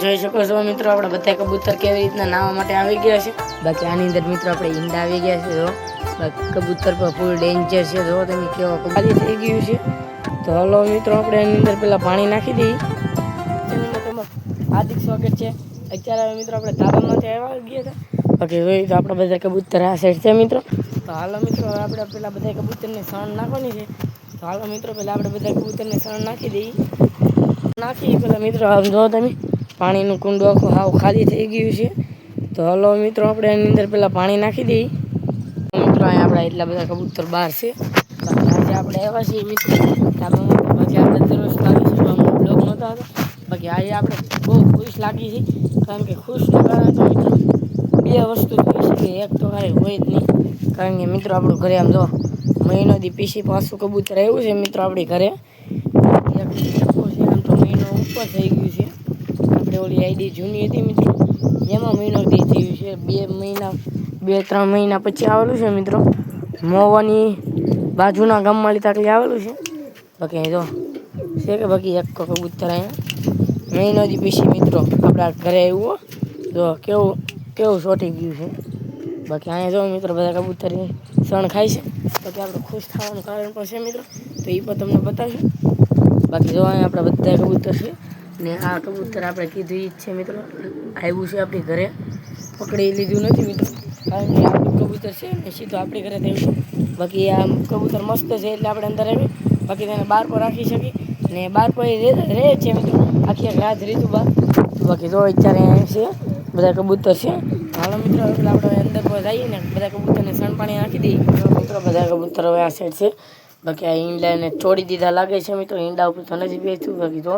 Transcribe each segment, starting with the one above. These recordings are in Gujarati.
જોઈ શકો છો મિત્રો, આપણે બધા કબૂતર કેવી રીતના નાવા માટે આવી ગયા છે। બાકી આની અંદર મિત્રો આપણે ઈંડા આવી ગયા છે। જો કબૂતર પર ફૂલ ડેન્જર છે। જો તમે કેવો ખાલી થઈ ગયું છે। તો હલો મિત્રો, આપણે એની અંદર પેલા પાણી નાખી દઈએ। હાર્દિક સ્વાગત છે। અત્યારે મિત્રો આપણે ધાબામાંથી આવ્યા ગયા હતા। બાકી જોઈએ તો આપણે બધા કબૂતર આ સાઈડ છે મિત્રો। તો હાલો મિત્રો, આપણે પેલા બધા કબૂતરને સણ નાખવાની છે। તો હાલો મિત્રો, પેલા આપણે બધા કબૂતરને સણ નાખી દઈએ। નાખી પેલા મિત્રો આમ જો તમે પાણીનું કુંડું આખું હાવ ખાલી થઈ ગયું છે। તો હલો મિત્રો, આપણે એની અંદર પેલા પાણી નાખી દઈએ। મિત્રો અહીંયા આપણા એટલા બધા કબૂતર બહાર છે। બાકી આજે આપણે એવા છીએ મિત્રો ધાબામાં। બાકી આપણે દરરોજ લાગી છે બ્લોગ નહોતા હતા। બાકી આજે આપણે બહુ ખુશ લાગી છે, કારણ કે ખુશનું કારણ તો મિત્રો બે વસ્તુ થઈ છે કે એક તો કાંઈ હોય જ નહીં, કારણ કે મિત્રો આપણું ઘરે આમ જો મહિનો દી પીસી પાછું કબૂતર આવ્યું છે મિત્રો આપણી ઘરે। આમ તો મહિનો ઉપર થઈ ગયું છે। આપણે ઓલી આઈડી જૂની હતી મિત્રો, એમાં મહિનો દી થયું છે। 2-3 મહિના પછી આવેલું છે મિત્રો, મોવાની બાજુના ગામમાં તાકલી આવેલું છે। બાકી જો છે કે બાકી એક કબૂતર અહીંયા મહિનો દી પીસી મિત્રો આપણા ઘરે આવ્યું। જો કેવું ચોંટી ગયું છે। બાકી અહીંયા જો મિત્રો બધા કબૂતર સણ ખાય છે। બાકી આપણે ખુશ થવાનું કારણ પણ છે મિત્રો, તો એ પણ તમને બતાવીશું। બાકી જો અહીંયા આપણા બધા કબૂતર છે ને આ કબૂતર આપણે કીધું એ જ છે મિત્રો, આવ્યું છે આપણી ઘરે, પકડી લીધું નથી મિત્રો, કારણ કે આપણું કબૂતર છે ને સીધું આપણી ઘરે થયું। બાકી આ કબૂતર મસ્ત છે એટલે આપણે અંદર આવી, બાકી તેને બહાર પર રાખી શકીએ ને બહાર પર રહે છે મિત્રો, આખી રાત રીતું બહાર। બાકી જો અત્યારે છે બધા કબૂતર છે। હાલો મિત્રો, એટલે આપણે અંદર પર જઈએ ને બધા કબૂતરને સણ પાણી નાખી દઈએ મિત્રો। બધા કબૂતર હવે આ સાઈડ છે। બાકી આ ઈંડાને છોડી દીધા લાગે છે મિત્રો, ઈંડા ઉપર તો નથી બેસતું। બાકી જો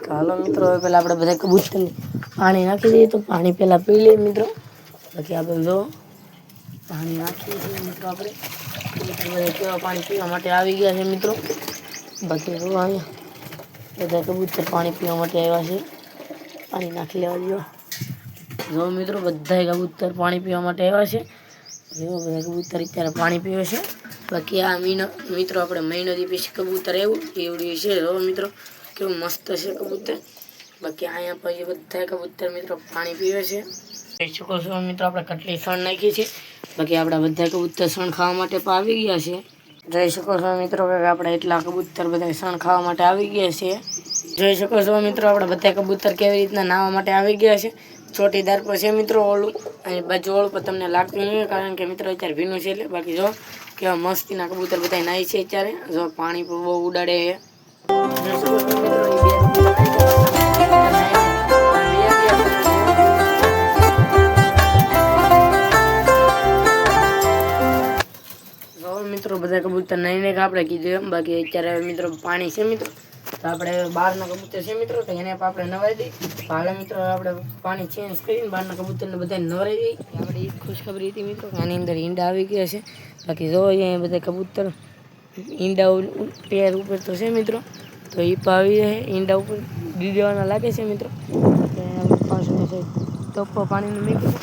હાલો મિત્રો, હવે પહેલાં આપણે બધા કબૂતરને પાણી નાખી દઈએ। તો પાણી પહેલાં પી લઈએ મિત્રો। બાકી આપણે જો પાણી નાખીએ છીએ મિત્રો, આપણે બધા કેવા પાણી પીવા માટે આવી ગયા છે મિત્રો। બાકી જો અહીંયા બધા કબૂતર પાણી પીવા માટે આવ્યા છે, પાણી નાખી લેવા દો। જો મિત્રો બધા કબૂતર પાણી પીવા માટે આવ્યા છે। જો બધા કબૂતર અત્યારે પાણી પીવે છે। બાકી આ મિત્રો આપણે મહિનો દી પછી કબૂતર એવડું છે। જો મિત્રો કેવું મસ્ત છે કબૂતર। બાકી અહીંયા પછી બધા કબૂતર મિત્રો પાણી પીવે છે। જોઈ શકો છો મિત્રો, આપણે કેટલી સણ નાખી છે। બાકી આપણા બધા કબૂતર સણ ખાવા માટે પણ આવી ગયા છે। જોઈ શકો છો મિત્રો કે આપણે એટલા કબૂતર બધા સણ ખાવા માટે આવી ગયા છે। જોઈ શકો છો મિત્રો, આપણે બધા કબૂતર કેવી રીતના નાવા માટે આવી ગયા છે। ચોટીદાર પર છે મિત્રો ઓલું, અને બાજુ ઓળું પર તમને લાગતું નહીં, કારણ કે મિત્રો અત્યારે ભીનું છે એટલે। બાકી જો કેવા મસ્તીના કબૂતર બધા નાય છે અત્યારે, જો પાણી પર બહુ ઉડાડે છે। મિત્રો બધા કબૂતર નહીં આપણે કીધું એમ। બાકી અત્યારે મિત્રો પાણી છે મિત્રો, તો આપણે બહારના કબૂતર છે મિત્રો, તો એને આપણે નવાઈ દઈએ। હાલે મિત્રો આપણે પાણી ચેન્જ કરીને બહારના કબૂતરને બધાને નવરાઈ દઈએ। આપણે એ ખુશખબરી હતી મિત્રો, આની અંદર ઈંડા આવી ગયા છે। બાકી જો અહીંયા બધા કબૂતર ઈંડા પેર ઉપર તો છે મિત્રો, તો એ પણ આવી જાય ઈંડા ઉપર દી દેવાના લાગે છે મિત્રો। પાછું તપ્પો પાણીનું મીઠું